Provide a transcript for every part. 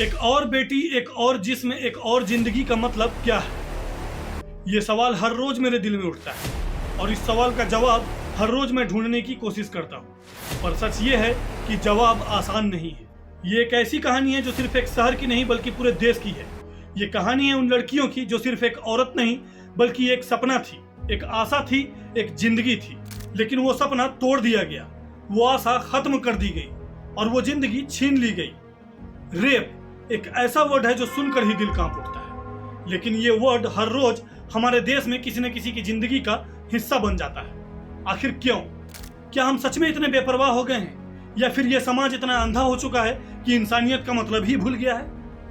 एक और बेटी, एक और जिस्म, एक और जिंदगी का मतलब क्या है? ये सवाल हर रोज मेरे दिल में उठता है और इस सवाल का जवाब हर रोज मैं ढूंढने की कोशिश करता हूँ। पर सच ये है कि जवाब आसान नहीं है। ये एक ऐसी कहानी है जो सिर्फ एक शहर की नहीं बल्कि पूरे देश की है। ये कहानी है उन लड़कियों की जो सिर्फ एक औरत नहीं बल्कि एक सपना थी, एक आशा थी, एक जिंदगी थी। लेकिन वो सपना तोड़ दिया गया, वो आशा खत्म कर दी गई और वो जिंदगी छीन ली गई। रेप एक ऐसा वर्ड है जो सुनकर ही दिल कांप उठता है, लेकिन ये वर्ड हर रोज हमारे देश में किसी न किसी की जिंदगी का हिस्सा बन जाता है। आखिर क्यों? क्या हम सच में इतने बेपरवाह हो गए हैं या फिर ये समाज इतना अंधा हो चुका है कि इंसानियत का मतलब ही भूल गया है?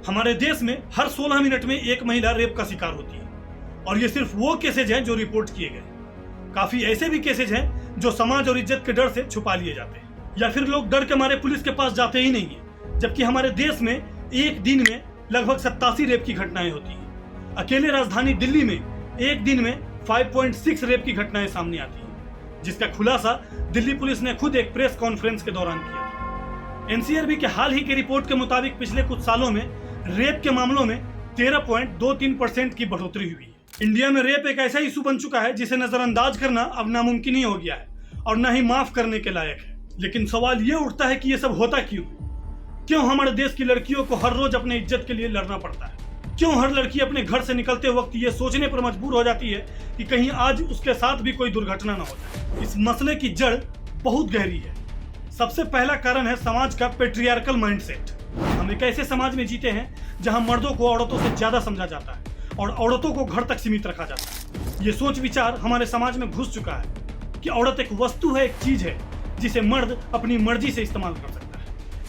हमारे देश में हर 16 मिनट में एक महिला रेप का शिकार होती है और ये सिर्फ वो केसेज हैं जो रिपोर्ट किए गए। काफी ऐसे भी केसेज हैं जो समाज और इज्जत के डर से छुपा लिए जाते हैं या फिर लोग डर के मारे पुलिस के पास जाते ही नहीं है। जबकि हमारे देश में एक दिन में लगभग 87 रेप की घटनाएं होती हैं। अकेले राजधानी दिल्ली में एक दिन में 5.6 रेप की घटनाएं सामने आती हैं, जिसका खुलासा दिल्ली पुलिस ने खुद एक प्रेस कॉन्फ्रेंस के दौरान किया था। एनसीआरबी के हाल ही की रिपोर्ट के मुताबिक पिछले कुछ सालों में रेप के मामलों में 13.23% की बढ़ोतरी हुई है। इंडिया में रेप एक ऐसा इशू बन चुका है जिसे नजरअंदाज करना अब नामुमकिन ही हो गया है और न ही माफ करने के लायक है। लेकिन सवाल ये उठता है कि ये सब होता क्यों हमारे देश की लड़कियों को हर रोज अपने इज्जत के लिए लड़ना पड़ता है? क्यों हर लड़की अपने घर से निकलते वक्त ये सोचने पर मजबूर हो जाती है कि कहीं आज उसके साथ भी कोई दुर्घटना न हो जाए? इस मसले की जड़ बहुत गहरी है। सबसे पहला कारण है समाज का पेट्रियार्कल माइंडसेट। हम एक ऐसे समाज में जीते हैं जहां मर्दों को औरतों से ज्यादा समझा जाता है और औरतों को घर तक सीमित रखा जाता है। ये सोच विचार हमारे समाज में घुस चुका है कि औरत एक वस्तु है, एक चीज है जिसे मर्द अपनी मर्जी से इस्तेमाल कर सकता है।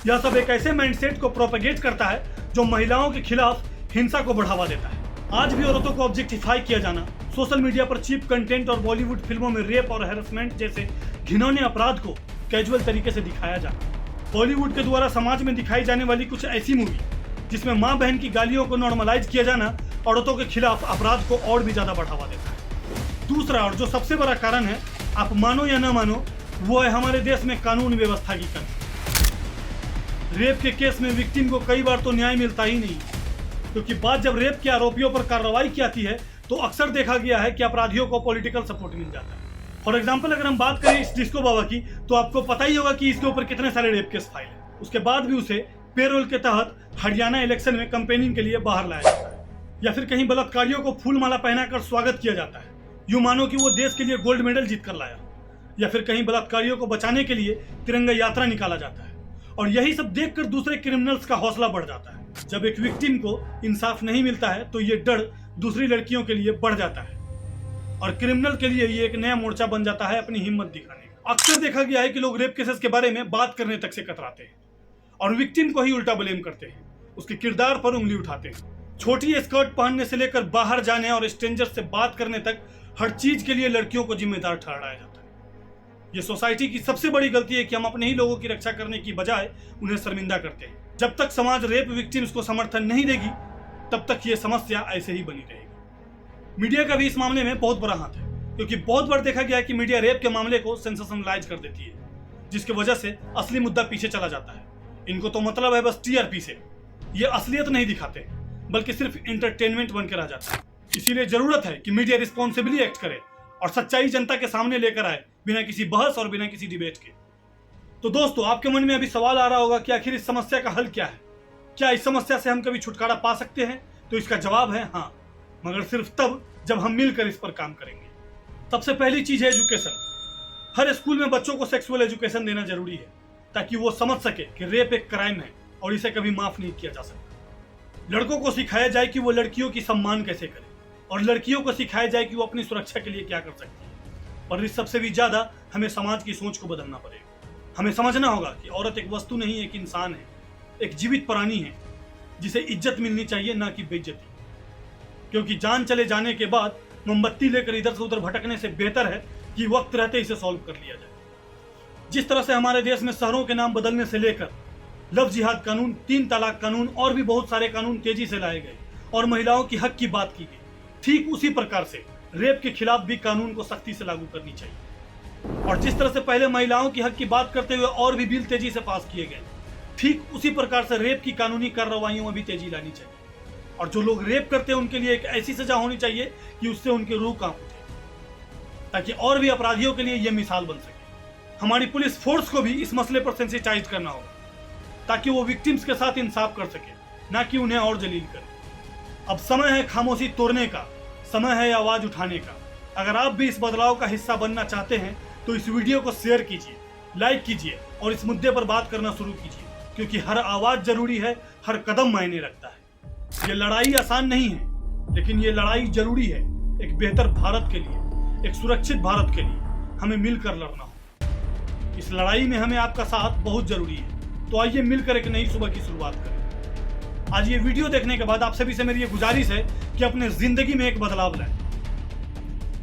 यह सब एक ऐसे माइंडसेट को प्रोपेगेट करता है जो महिलाओं के खिलाफ हिंसा को बढ़ावा देता है। आज भी औरतों को ऑब्जेक्टिफाई किया जाना, सोशल मीडिया पर चीप कंटेंट और बॉलीवुड फिल्मों में रेप और हैरेसमेंट जैसे घिनौने अपराध को कैजुअल तरीके से दिखाया जाना, बॉलीवुड के द्वारा समाज में दिखाई जाने वाली कुछ ऐसी मूवी जिसमें माँ बहन की गालियों को नॉर्मलाइज किया जाना औरतों के खिलाफ अपराध को और भी ज्यादा बढ़ावा देता है। दूसरा और जो सबसे बड़ा कारण है, आप मानो या न मानो, वो है हमारे देश में कानून व्यवस्था की कमी। रेप के केस में विक्टिम को कई बार तो न्याय मिलता ही नहीं, क्योंकि बात जब रेप के आरोपियों पर कार्रवाई की आती है तो अक्सर देखा गया है कि अपराधियों को पॉलिटिकल सपोर्ट मिल जाता है। फॉर एग्जाम्पल, अगर हम बात करें इस डिस्को बाबा की, तो आपको पता ही होगा कि इसके ऊपर कितने सारे रेप केस फाइल है। उसके बाद भी उसे पेरोल के तहत हरियाणा इलेक्शन में कैंपेनिंग के लिए बाहर लाया जाता है, या फिर कहीं बलात्कारियों को फूल माला पहनाकर स्वागत किया जाता है, यूं मानो कि वो देश के लिए गोल्ड मेडल जीत कर लाया, या फिर कहीं बलात्कारियों को बचाने के लिए तिरंगा यात्रा निकाला जाता है। और यही सब देखकर दूसरे क्रिमिनल्स का हौसला बढ़ जाता है। जब एक विक्टिम को इंसाफ नहीं मिलता है तो ये डर दूसरी लड़कियों के लिए बढ़ जाता है और क्रिमिनल के लिए ये एक नया मोर्चा बन जाता है अपनी हिम्मत दिखाने का। अक्सर देखा गया है कि लोग रेप केसेस के बारे में बात करने तक से कतराते हैं और विक्टिम को ही उल्टा ब्लेम करते हैं, उसके किरदार पर उंगली उठाते हैं। छोटी स्कर्ट पहनने से लेकर बाहर जाने और स्ट्रेंजर से बात करने तक हर चीज के लिए लड़कियों को जिम्मेदार ठहराया जाता है। ये सोसाइटी की सबसे बड़ी गलती है कि हम अपने ही लोगों की रक्षा करने की बजाय उन्हें शर्मिंदा करते हैं। जब तक समाज रेप विक्टिम्स को समर्थन नहीं देगी तब तक ये समस्या ऐसे ही बनी रहेगी। मीडिया का भी इस मामले में बहुत बड़ा हाथ है, क्योंकि बहुत बार देखा गया है कि मीडिया रेप के मामले को सेंसेशनलाइज कर देती है, जिसकी वजह से असली मुद्दा पीछे चला जाता है। इनको तो मतलब है बस टीआरपी से। ये असलियत नहीं दिखाते बल्कि सिर्फ एंटरटेनमेंट बनकर आ जाता है। इसीलिए जरूरत है कि मीडिया रिस्पॉन्सिबली एक्ट करे और सच्चाई जनता के सामने लेकर आए, बिना किसी बहस और बिना किसी डिबेट के। तो दोस्तों, आपके मन में अभी सवाल आ रहा होगा कि आखिर इस समस्या का हल क्या है? क्या इस समस्या से हम कभी छुटकारा पा सकते हैं? तो इसका जवाब है हाँ, मगर सिर्फ तब जब हम मिलकर इस पर काम करेंगे। सबसे पहली चीज है एजुकेशन। हर स्कूल में बच्चों को सेक्सुअल एजुकेशन देना जरूरी है ताकि वो समझ सके कि रेप एक क्राइम है और इसे कभी माफ नहीं किया जा सकता। लड़कों को सिखाया जाए कि वो लड़कियों की सम्मान कैसे करें और लड़कियों को सिखाया जाए कि वो अपनी सुरक्षा के लिए क्या कर सकती है। और इस सबसे भी ज्यादा हमें समाज की सोच को बदलना पड़ेगा। हमें समझना होगा कि औरत एक वस्तु नहीं, एक इंसान है, एक जीवित प्राणी है जिसे इज्जत मिलनी चाहिए, ना कि बेइज्जती। क्योंकि जान चले जाने के बाद मोमबत्ती लेकर इधर से उधर भटकने से बेहतर है कि वक्त रहते इसे सॉल्व कर लिया जाए। जिस तरह से हमारे देश में शहरों के नाम बदलने से लेकर लव जिहाद कानून, 3 तलाक कानून और भी बहुत सारे कानून तेजी से लाए गए और महिलाओं की हक की बात की गई, ठीक उसी प्रकार से रेप के खिलाफ भी कानून को सख्ती से लागू करनी चाहिए। और जिस तरह से पहले महिलाओं की हक की बात करते हुए और भी बिल तेजी से पास किए गए, ठीक उसी प्रकार से रेप की कानूनी कार्रवाइयों में भी तेजी लानी चाहिए और जो लोग रेप करते हैं उनके लिए एक ऐसी सजा होनी चाहिए कि उससे उनकी रूह कांप उठे, ताकि और भी अपराधियों के लिए यह मिसाल बन सके। हमारी पुलिस फोर्स को भी इस मसले पर सेंसिटाइज करना होगा ताकि वो विक्टिम्स के साथ इंसाफ कर सके, ना कि उन्हें और जलील करे। अब समय है खामोशी तोड़ने का, समय है आवाज उठाने का। अगर आप भी इस बदलाव का हिस्सा बनना चाहते हैं तो इस वीडियो को शेयर कीजिए, लाइक कीजिए और इस मुद्दे पर बात करना शुरू कीजिए, क्योंकि हर आवाज जरूरी है, हर कदम मायने रखता है। ये लड़ाई आसान नहीं है, लेकिन ये लड़ाई जरूरी है एक बेहतर भारत के लिए, एक सुरक्षित भारत के लिए। हमें मिलकर लड़ना हो। इस लड़ाई में हमें आपका साथ बहुत जरूरी है। तो आइए मिलकर एक नई सुबह की शुरुआत करें। आज ये वीडियो देखने के बाद आप सभी से मेरी ये गुजारिश है कि अपने जिंदगी में एक बदलाव लाएं।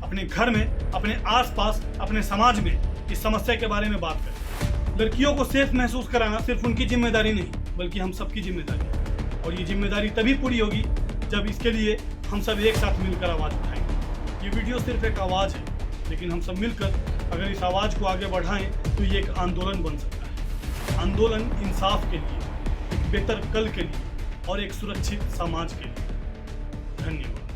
अपने घर में, अपने आसपास, अपने समाज में इस समस्या के बारे में बात करें। लड़कियों को सेफ महसूस कराना सिर्फ उनकी जिम्मेदारी नहीं, बल्कि हम सबकी जिम्मेदारी है। और ये जिम्मेदारी तभी पूरी होगी जब इसके लिए हम सब एक साथ मिलकर आवाज उठाएंगे। ये वीडियो सिर्फ एक आवाज है, लेकिन हम सब मिलकर अगर इस आवाज को आगे बढ़ाएं तो ये एक आंदोलन बन सकता है। आंदोलन इंसाफ के लिए, एक बेहतर कल के लिए और एक सुरक्षित समाज के लिए। धन्यवाद।